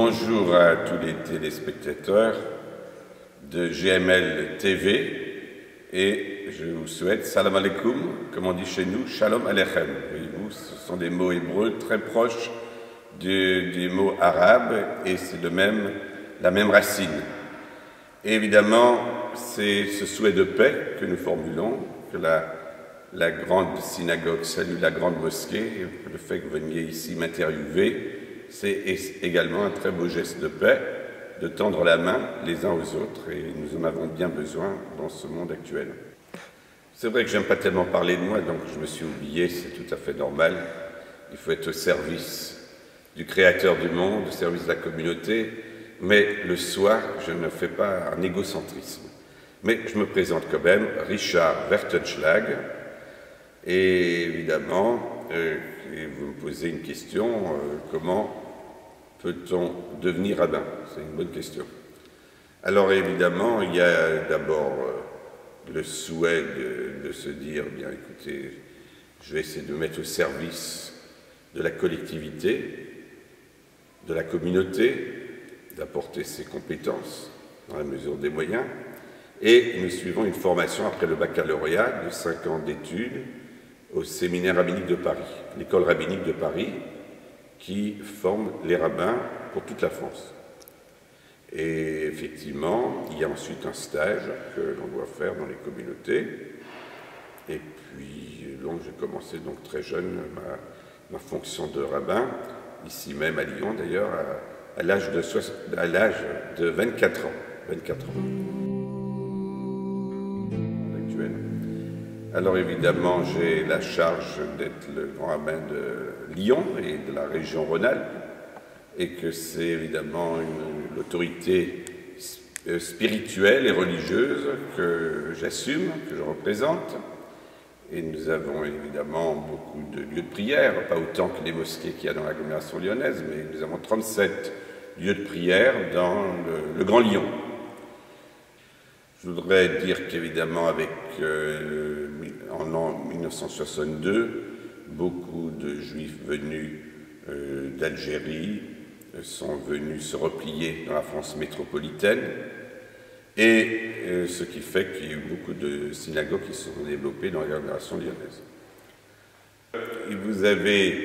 Bonjour à tous les téléspectateurs de GML TV et je vous souhaite salam alaikum, comme on dit chez nous, shalom aleichem. Voyez-vous, ce sont des mots hébreux très proches des mots arabes et c'est la même racine. Et évidemment, c'est ce souhait de paix que nous formulons, que la grande synagogue salue la grande mosquée, et le fait que vous veniez ici m'interviewer, c'est également un très beau geste de paix, de tendre la main les uns aux autres, et nous en avons bien besoin dans ce monde actuel. C'est vrai que j'aime pas tellement parler de moi, donc je me suis oublié, c'est tout à fait normal. Il faut être au service du Créateur du monde, au service de la communauté, mais le soir, je ne fais pas un égocentrisme. Mais je me présente quand même, Richard Wertenschlag, et évidemment, et vous me posez une question, comment peut-on devenir rabbin? C'est une bonne question. Alors évidemment, il y a d'abord le souhait de se dire, bien écoutez, je vais essayer de me mettre au service de la collectivité, de la communauté, d'apporter ses compétences dans la mesure des moyens, et nous suivons une formation après le baccalauréat de 5 ans d'études au séminaire rabbinique de Paris, l'école rabbinique de Paris, qui forme les rabbins pour toute la France. Et effectivement, il y a ensuite un stage que l'on doit faire dans les communautés. Et puis, donc, j'ai commencé donc très jeune ma fonction de rabbin, ici même à Lyon d'ailleurs, à l'âge de 24 ans. 24 ans. Alors évidemment, j'ai la charge d'être le grand rabbin de Lyon et de la région Rhône-Alpes, et que c'est évidemment l'autorité spirituelle et religieuse que j'assume, que je représente. Et nous avons évidemment beaucoup de lieux de prière, pas autant que les mosquées qu'il y a dans l'agglomération lyonnaise, mais nous avons 37 lieux de prière dans le Grand Lyon. Je voudrais dire qu'évidemment, en l'an 1962, beaucoup de Juifs venus d'Algérie sont venus se replier dans la France métropolitaine, et ce qui fait qu'il y a eu beaucoup de synagogues qui se sont développées dans l'agglomération lyonnaise. Vous avez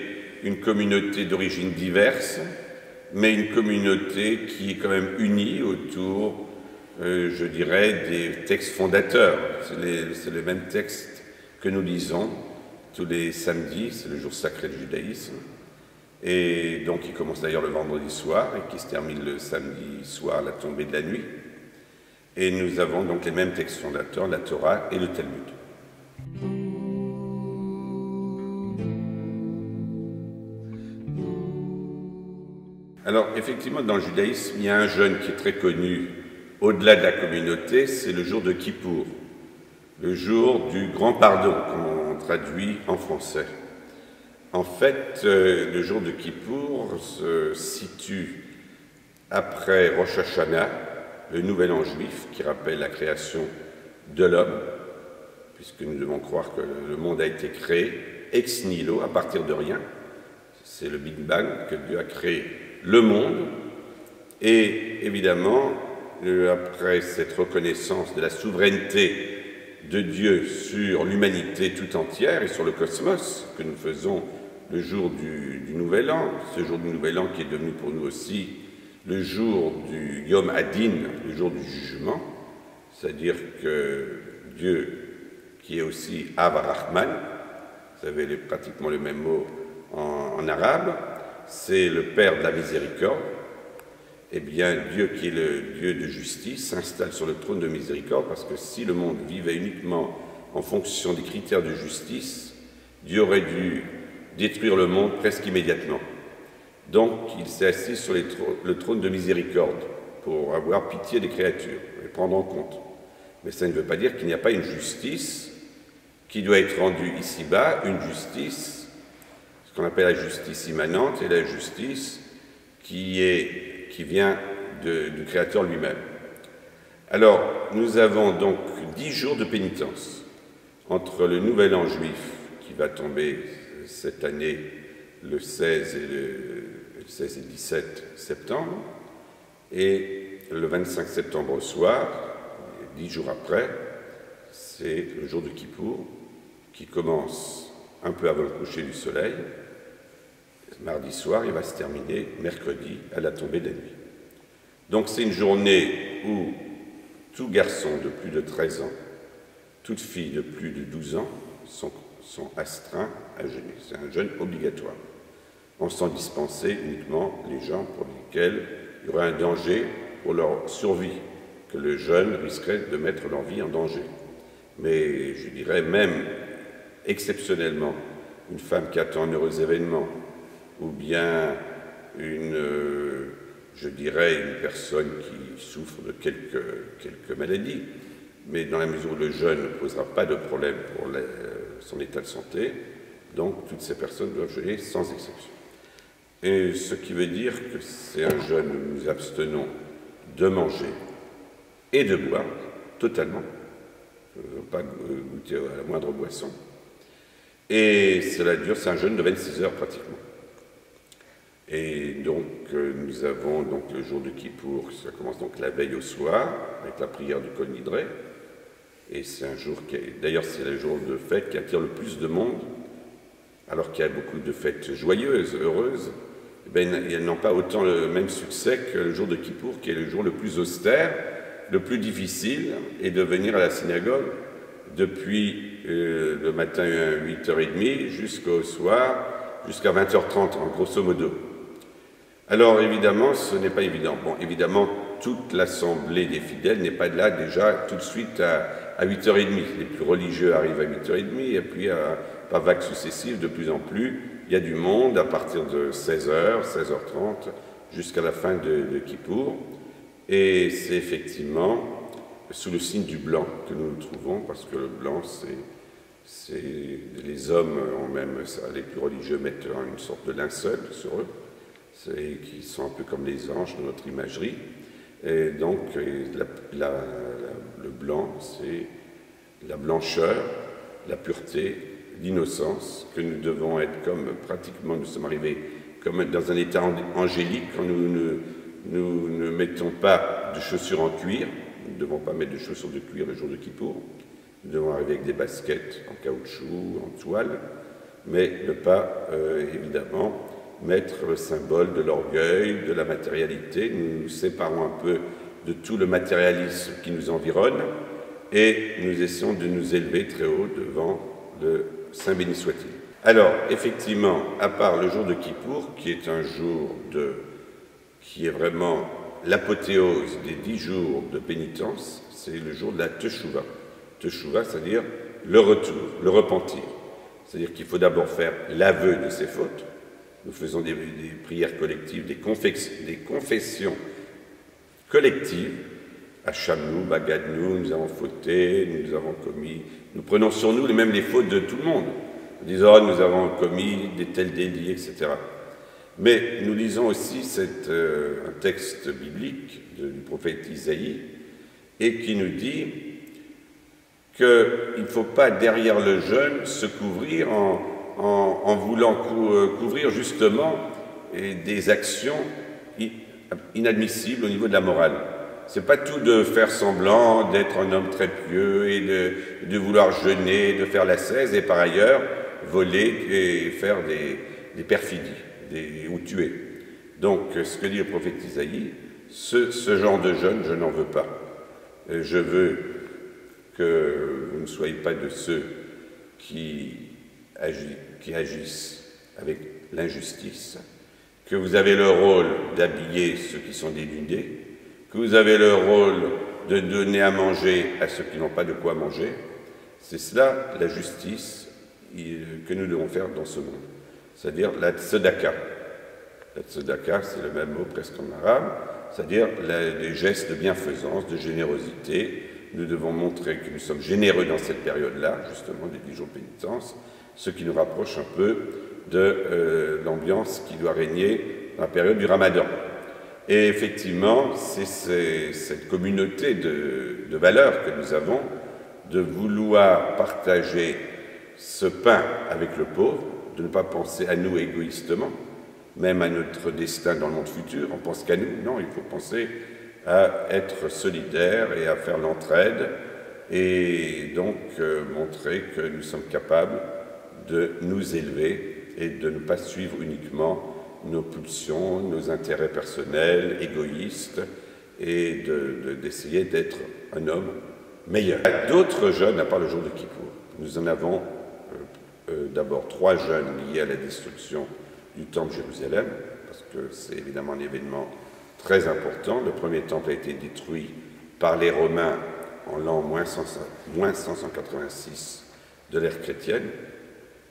une communauté d'origines diverses, mais une communauté qui est quand même unie autour, je dirais, des textes fondateurs. C'est les mêmes textes que nous lisons tous les samedis, c'est le jour sacré du judaïsme, et donc il commence d'ailleurs le vendredi soir et qui se termine le samedi soir, la tombée de la nuit. Et nous avons donc les mêmes textes fondateurs, la Torah et le Talmud. Alors effectivement, dans le judaïsme, il y a un jeûne qui est très connu au-delà de la communauté, c'est le jour de Kippour, le jour du grand pardon, comme on traduit en français. En fait, le jour de Kippour se situe après Rosh Hashanah, le nouvel an juif, qui rappelle la création de l'homme, puisque nous devons croire que le monde a été créé ex nihilo, à partir de rien. C'est le Big Bang que Dieu a créé le monde, et évidemment, après cette reconnaissance de la souveraineté de Dieu sur l'humanité tout entière et sur le cosmos que nous faisons le jour du Nouvel An, ce jour du Nouvel An qui est devenu pour nous aussi le jour du Yom Hadin, le jour du jugement, c'est-à-dire que Dieu, qui est aussi Av Rahman, vous avez pratiquement le même mot en arabe, c'est le Père de la miséricorde. Eh bien, Dieu qui est le Dieu de justice s'installe sur le trône de miséricorde, parce que si le monde vivait uniquement en fonction des critères de justice, Dieu aurait dû détruire le monde presque immédiatement. Donc, il s'est assis sur le trône de miséricorde pour avoir pitié des créatures et prendre en compte. Mais ça ne veut pas dire qu'il n'y a pas une justice qui doit être rendue ici-bas, une justice, ce qu'on appelle la justice immanente, et la justice qui vient du Créateur lui-même. Alors, nous avons donc 10 jours de pénitence entre le Nouvel An juif qui va tomber cette année le 16 et le le 16 et 17 septembre, et le 25 septembre au soir, 10 jours après, c'est le jour de Kippour, qui commence un peu avant le coucher du soleil. Mardi soir, il va se terminer mercredi à la tombée de la nuit. Donc c'est une journée où tout garçon de plus de 13 ans, toute fille de plus de 12 ans sont astreints à jeûner. C'est un jeûne obligatoire. On s'en dispensait uniquement les gens pour lesquels il y aurait un danger pour leur survie, que le jeûne risquerait de mettre leur vie en danger. Mais je dirais même exceptionnellement, une femme qui attend un heureux événement, ou bien je dirais une personne qui souffre de quelques maladies, mais dans la mesure où le jeûne ne posera pas de problème pour son état de santé, donc toutes ces personnes doivent jeûner sans exception. Et ce qui veut dire que c'est un jeûne où nous abstenons de manger et de boire, totalement, ne pas goûter à la moindre boisson. Et cela dure, c'est un jeûne de 26 heures pratiquement. Et donc, nous avons donc le jour de Kippour, ça commence donc la veille au soir, avec la prière du Kol Nidré. Et c'est un jour qui, d'ailleurs, c'est le jour de fête qui attire le plus de monde, alors qu'il y a beaucoup de fêtes joyeuses, heureuses. Eh bien, elles n'ont pas autant le même succès que le jour de Kippour, qui est le jour le plus austère, le plus difficile, et de venir à la synagogue depuis le matin à 8h30 jusqu'au soir, jusqu'à 20h30, en grosso modo. Alors évidemment, ce n'est pas évident. Bon, évidemment, toute l'assemblée des fidèles n'est pas là déjà tout de suite à 8h30. Les plus religieux arrivent à 8h30, et puis par vagues successives, de plus en plus, il y a du monde à partir de 16h, 16h30, jusqu'à la fin de Kippour. Et c'est effectivement sous le signe du blanc que nous nous trouvons, parce que le blanc, c'est les hommes, les plus religieux mettent une sorte de linceul sur eux, qui sont un peu comme les anges de notre imagerie. Et donc, le blanc, c'est la blancheur, la pureté, l'innocence, que nous devons être comme, pratiquement, nous sommes arrivés comme dans un état angélique, quand nous ne mettons pas de chaussures en cuir. Nous ne devons pas mettre de chaussures de cuir le jour de Kippour. Nous devons arriver avec des baskets en caoutchouc, en toile, mais ne pas, évidemment, mettre le symbole de l'orgueil, de la matérialité. Nous nous séparons un peu de tout le matérialisme qui nous environne et nous essayons de nous élever très haut devant le Saint béni soit-il. Alors, effectivement, à part le jour de Kippour, qui est un jour qui est vraiment l'apothéose des 10 jours de pénitence, c'est le jour de la Teshuvah. Teshuvah, c'est-à-dire le retour, le repentir. C'est-à-dire qu'il faut d'abord faire l'aveu de ses fautes. Nous faisons des prières collectives, des confessions collectives. Hachamnou, Bagadnou, nous avons fauté, nous avons commis. Nous prenons sur nous même les fautes de tout le monde. Nous disons, nous avons commis des tels délits, etc. Mais nous lisons aussi un texte biblique du prophète Isaïe, et qui nous dit qu'il ne faut pas, derrière le jeûne, se couvrir en voulant couvrir justement des actions inadmissibles au niveau de la morale. Ce n'est pas tout de faire semblant d'être un homme très pieux et de vouloir jeûner, de faire l'ascèse et par ailleurs voler et faire des perfidies ou tuer. Donc, ce que dit le prophète Isaïe, ce genre de jeûne, je n'en veux pas. Je veux que vous ne soyez pas de ceux qui agissent avec l'injustice, que vous avez le rôle d'habiller ceux qui sont dénudés, que vous avez le rôle de donner à manger à ceux qui n'ont pas de quoi manger. C'est cela la justice que nous devons faire dans ce monde, c'est-à-dire la tzedaka. La tzedaka, c'est le même mot presque en arabe, c'est-à-dire les gestes de bienfaisance, de générosité. Nous devons montrer que nous sommes généreux dans cette période-là, justement, des 10 jours de pénitence, ce qui nous rapproche un peu de l'ambiance qui doit régner dans la période du Ramadan. Et effectivement, c'est cette communauté de valeurs que nous avons, de vouloir partager ce pain avec le pauvre, de ne pas penser à nous égoïstement, même à notre destin dans le monde futur, on pense qu'à nous. Non, il faut penser à être solidaire et à faire l'entraide et donc montrer que nous sommes capables de nous élever et de ne pas suivre uniquement nos pulsions, nos intérêts personnels, égoïstes, et d'essayer d'être un homme meilleur. Il y a d'autres jeûnes à part le jour de Kippour. Nous en avons d'abord 3 jeûnes liés à la destruction du temple de Jérusalem, parce que c'est évidemment un événement très important. Le premier temple a été détruit par les Romains en l'an moins 586 de l'ère chrétienne,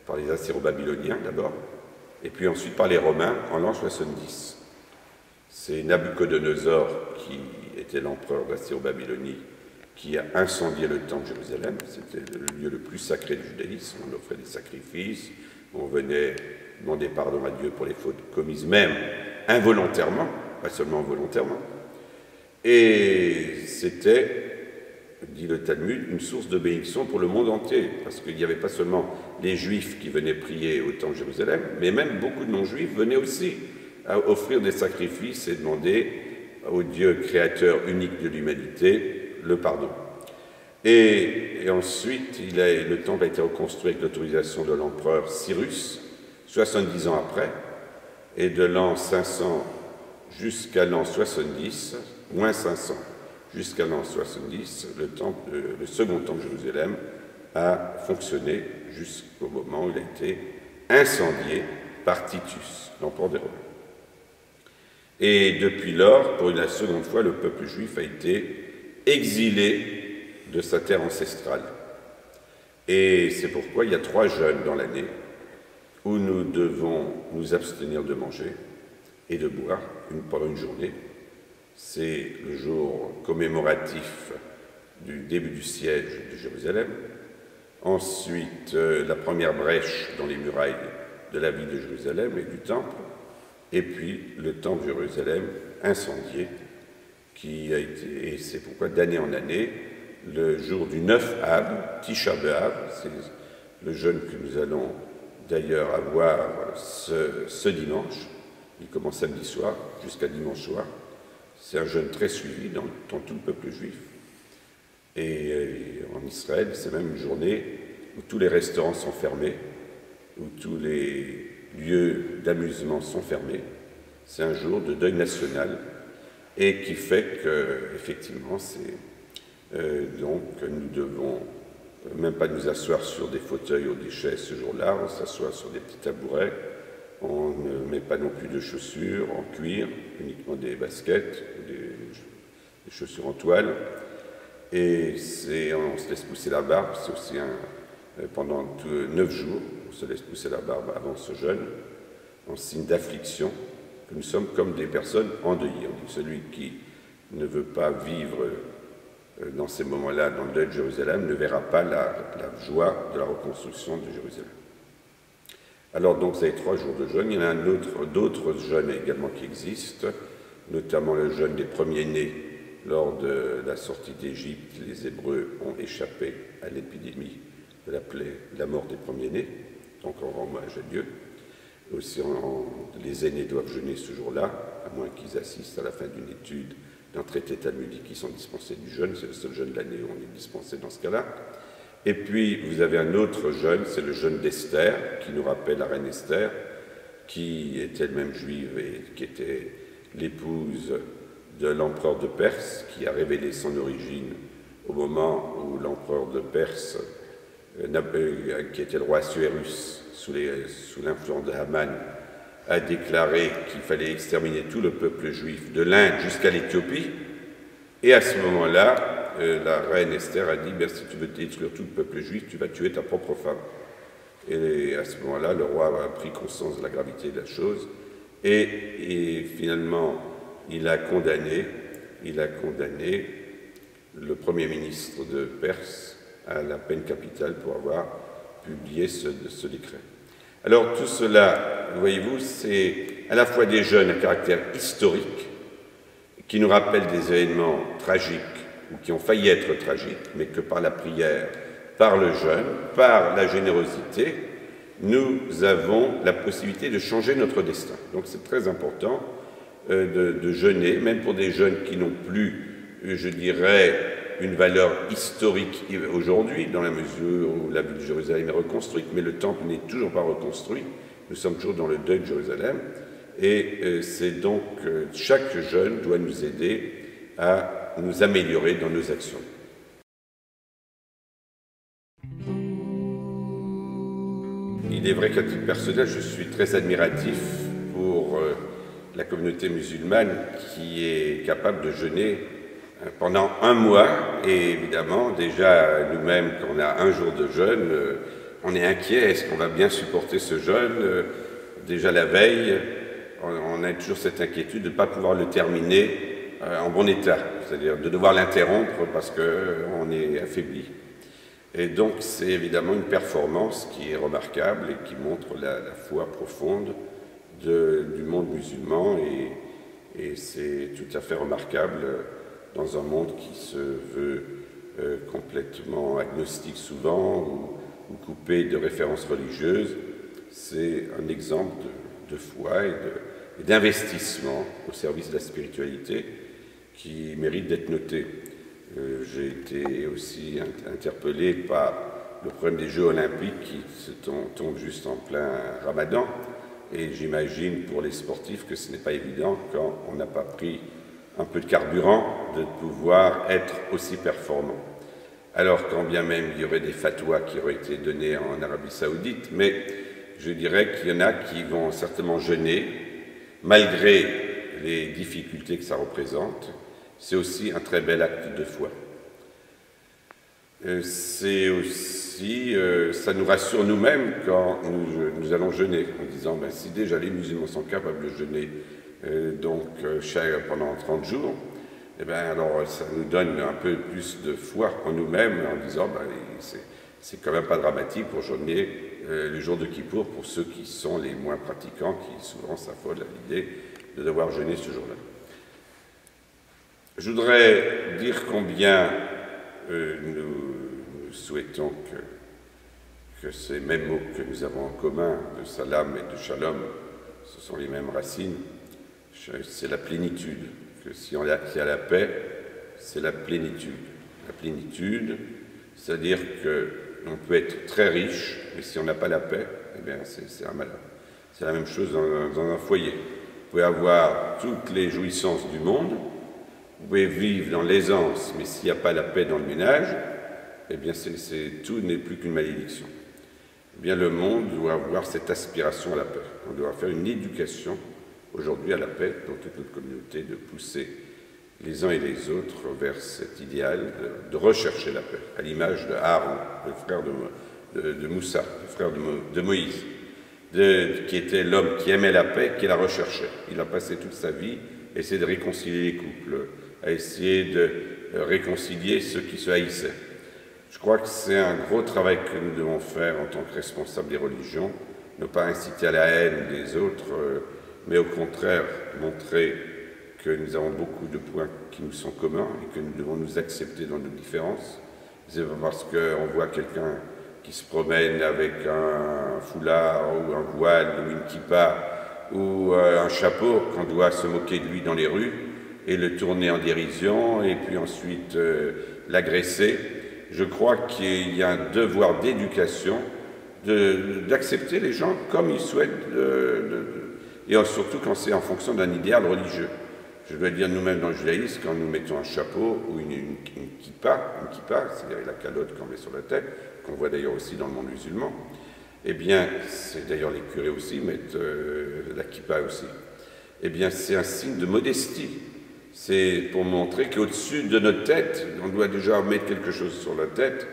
par les Assyro-Babyloniens d'abord, et puis ensuite par les Romains en l'an 70. C'est Nabuchodonosor, qui était l'empereur d'Assyro-Babylonie, qui a incendié le temple de Jérusalem. C'était le lieu le plus sacré du judaïsme. On offrait des sacrifices, on venait demander pardon à Dieu pour les fautes commises, même involontairement, pas seulement volontairement. Et c'était, dit le Talmud, une source de bénédiction pour le monde entier, parce qu'il n'y avait pas seulement les Juifs qui venaient prier au temple de Jérusalem, mais même beaucoup de non-Juifs venaient aussi à offrir des sacrifices et demander au Dieu créateur unique de l'humanité le pardon. Et ensuite, le temple a été reconstruit avec l'autorisation de l'empereur Cyrus, 70 ans après, et de l'an 500 jusqu'à l'an 70, moins 500 jusqu'à l'an 70, le second temple de Jérusalem a fonctionné jusqu'au moment où il a été incendié par Titus, l'empereur des Romains. Et depuis lors, pour la seconde fois, le peuple juif a été exilé de sa terre ancestrale. Et c'est pourquoi il y a 3 jeûnes dans l'année où nous devons nous abstenir de manger et de boire pendant une journée. C'est le jour commémoratif du début du siège de Jérusalem. Ensuite, la première brèche dans les murailles de la ville de Jérusalem et du temple. Et puis le temple de Jérusalem incendié, et c'est pourquoi d'année en année, le jour du 9 Av, Tisha B'Av, c'est le jeûne que nous allons d'ailleurs avoir ce dimanche, il commence samedi soir jusqu'à dimanche soir, c'est un jeûne très suivi dans tout le peuple juif. Et en Israël, c'est même une journée où tous les restaurants sont fermés, où tous les lieux d'amusement sont fermés. C'est un jour de deuil national et qui fait que, effectivement, donc nous devons même pas nous asseoir sur des fauteuils ou des chaises ce jour-là, on s'assoit sur des petits tabourets, on ne met pas non plus de chaussures en cuir, uniquement des baskets, des chaussures en toile, et on se laisse pousser la barbe, c'est aussi pendant 9 jours, on se laisse pousser la barbe avant ce jeûne, en signe d'affliction, que nous sommes comme des personnes endeuillées. On dit celui qui ne veut pas vivre dans ces moments-là, dans le deuil de Jérusalem, ne verra pas la joie de la reconstruction de Jérusalem. Alors donc, ça a 3 jours de jeûne. Il y en a d'autres jeûnes également qui existent, notamment le jeûne des premiers-nés. Lors de la sortie d'Égypte, les Hébreux ont échappé à l'épidémie de la plaie, la mort des premiers-nés, donc on rend hommage à Dieu. Aussi, les aînés doivent jeûner ce jour-là, à moins qu'ils assistent à la fin d'une étude d'un traité talmudique qui sont dispensés du jeûne. C'est le seul jeûne de l'année où on est dispensé dans ce cas-là. Et puis, vous avez un autre jeûne, c'est le jeûne d'Esther, qui nous rappelle la reine Esther, qui était elle-même juive et qui était l'épouse de l'empereur de Perse, qui a révélé son origine au moment où l'empereur de Perse, qui était le roi Assuérus, sous l'influence de Haman, a déclaré qu'il fallait exterminer tout le peuple juif de l'Inde jusqu'à l'Éthiopie. Et à ce moment-là, la reine Esther a dit si tu veux détruire tout le peuple juif, tu vas tuer ta propre femme. Et à ce moment-là, le roi a pris conscience de la gravité de la chose et finalement, il a condamné le premier ministre de Perse à la peine capitale pour avoir publié ce décret. Alors tout cela, voyez-vous, c'est à la fois des jeûnes à caractère historique qui nous rappellent des événements tragiques ou qui ont failli être tragiques, mais que par la prière, par le jeûne, par la générosité nous avons la possibilité de changer notre destin. Donc c'est très important de jeûner, même pour des jeunes qui n'ont plus, je dirais, une valeur historique aujourd'hui, dans la mesure où la ville de Jérusalem est reconstruite, mais le temple n'est toujours pas reconstruit. Nous sommes toujours dans le deuil de Jérusalem. Et c'est donc chaque jeune doit nous aider à nous améliorer dans nos actions. Il est vrai qu'à titre personnel, je suis très admiratif pour la communauté musulmane qui est capable de jeûner pendant un mois. Et évidemment, déjà nous-mêmes, quand on a un jour de jeûne, on est inquiet. Est-ce qu'on va bien supporter ce jeûne? Déjà la veille, on a toujours cette inquiétude de ne pas pouvoir le terminer en bon état, c'est-à-dire de devoir l'interrompre parce qu'on est affaibli. Et donc c'est évidemment une performance qui est remarquable et qui montre la foi profonde du monde musulman, et c'est tout à fait remarquable dans un monde qui se veut complètement agnostique souvent ou coupé de références religieuses. C'est un exemple de foi et d'investissement au service de la spiritualité qui mérite d'être noté. J'ai été aussi interpellé par le problème des Jeux olympiques qui tombent juste en plein Ramadan, et j'imagine pour les sportifs que ce n'est pas évident, quand on n'a pas pris un peu de carburant, de pouvoir être aussi performant. Alors quand bien même il y aurait des fatwas qui auraient été donnés en Arabie Saoudite, mais je dirais qu'il y en a qui vont certainement jeûner, malgré les difficultés que ça représente. C'est aussi un très bel acte de foi. C'est aussi, ça nous rassure nous-mêmes quand nous allons jeûner, en disant, ben, si déjà les musulmans sont capables de jeûner pendant 30 jours, eh ben, alors ça nous donne un peu plus de foi en nous-mêmes, en disant, ben, c'est quand même pas dramatique pour jeûner le jour de Kippour pour ceux qui sont les moins pratiquants, qui souvent s'affolent à l'idée de devoir jeûner ce jour-là. Je voudrais dire combien nous souhaitons que ces mêmes mots que nous avons en commun, de salam et de shalom, ce sont les mêmes racines, c'est la plénitude, que si on a la paix, c'est la plénitude. La plénitude, c'est-à-dire qu'on peut être très riche, mais si on n'a pas la paix, eh bien c'est un malheur. C'est la même chose dans un foyer. Vous pouvez avoir toutes les jouissances du monde, vous pouvez vivre dans l'aisance, mais s'il n'y a pas la paix dans le ménage, eh bien tout n'est plus qu'une malédiction. Eh bien le monde doit avoir cette aspiration à la paix. On doit faire une éducation aujourd'hui à la paix dans toute notre communauté, de pousser les uns et les autres vers cet idéal de rechercher la paix, à l'image de Aaron, le frère de Moussa, le frère de Moïse, qui était l'homme qui aimait la paix, qui la recherchait. Il a passé toute sa vie à essayer de réconcilier les couples, à essayer de réconcilier ceux qui se haïssaient. Je crois que c'est un gros travail que nous devons faire en tant que responsables des religions, ne pas inciter à la haine des autres, mais au contraire montrer que nous avons beaucoup de points qui nous sont communs et que nous devons nous accepter dans nos différences. C'est pas parce qu'on voit quelqu'un qui se promène avec un foulard ou un voile ou une kippa ou un chapeau qu'on doit se moquer de lui dans les rues et le tourner en dérision et puis ensuite l'agresser. Je crois qu'il y a un devoir d'éducation, d'accepter les gens comme ils souhaitent, et surtout quand c'est en fonction d'un idéal religieux. Je dois dire, nous-mêmes dans le judaïsme, quand nous mettons un chapeau ou une kippa, c'est-à-dire la calotte qu'on met sur la tête, qu'on voit d'ailleurs aussi dans le monde musulman, eh bien, c'est d'ailleurs les curés aussi mettent la kippa aussi, eh bien c'est un signe de modestie. C'est pour montrer qu'au-dessus de notre tête, on doit déjà mettre quelque chose sur la tête,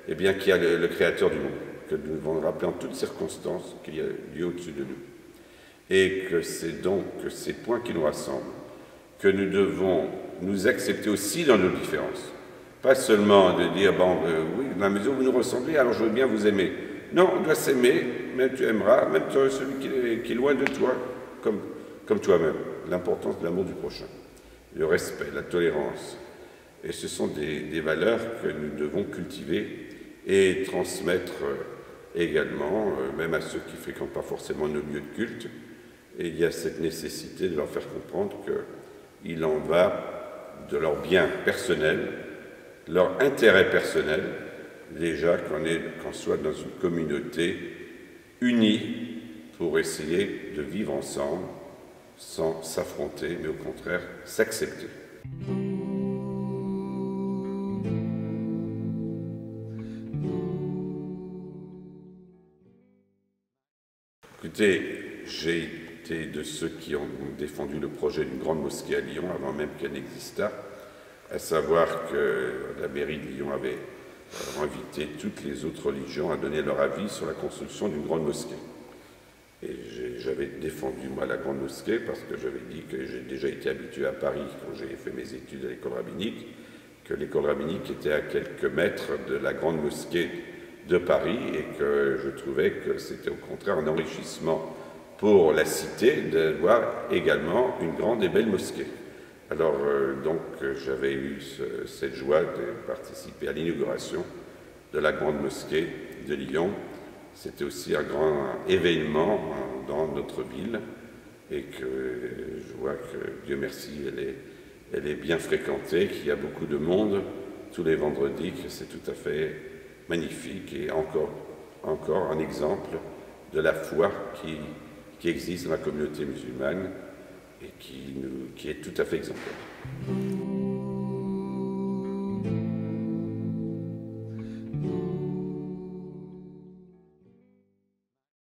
eh bien qu'il y a le Créateur du monde, que nous devons rappeler en toutes circonstances qu'il y a Dieu au-dessus de nous. Et que c'est donc ces points qui nous rassemblent, que nous devons nous accepter aussi dans nos différences. Pas seulement de dire, bon, oui, dans la mesure où vous nous ressemblez, alors je veux bien vous aimer. Non, on doit s'aimer, même tu aimeras, même celui qui est loin de toi, comme toi-même. L'importance de l'amour du prochain, le respect, la tolérance. Et ce sont des valeurs que nous devons cultiver et transmettre également, même à ceux qui ne fréquentent pas forcément nos lieux de culte. Et il y a cette nécessité de leur faire comprendre qu'il en va de leur bien personnel, leur intérêt personnel, déjà qu'on soit dans une communauté unie pour essayer de vivre ensemble sans s'affronter, mais au contraire s'accepter. Écoutez, j'ai été de ceux qui ont défendu le projet d'une grande mosquée à Lyon avant même qu'elle n'existât, à savoir que la mairie de Lyon avait invité toutes les autres religions à donner leur avis sur la construction d'une grande mosquée. Et j'avais défendu, moi, la grande mosquée parce que j'avais dit que j'ai déjà été habitué à Paris, quand j'ai fait mes études à l'école rabbinique, que l'école rabbinique était à quelques mètres de la grande mosquée de Paris et que je trouvais que c'était au contraire un enrichissement pour la cité de voir également une grande et belle mosquée. Alors donc j'avais eu cette joie de participer à l'inauguration de la grande mosquée de Lyon. C'était aussi un grand événement dans notre ville et que je vois que, Dieu merci, elle est bien fréquentée, qu'il y a beaucoup de monde tous les vendredis, que c'est tout à fait magnifique et encore un exemple de la foi qui existe dans la communauté musulmane et qui est tout à fait exemplaire.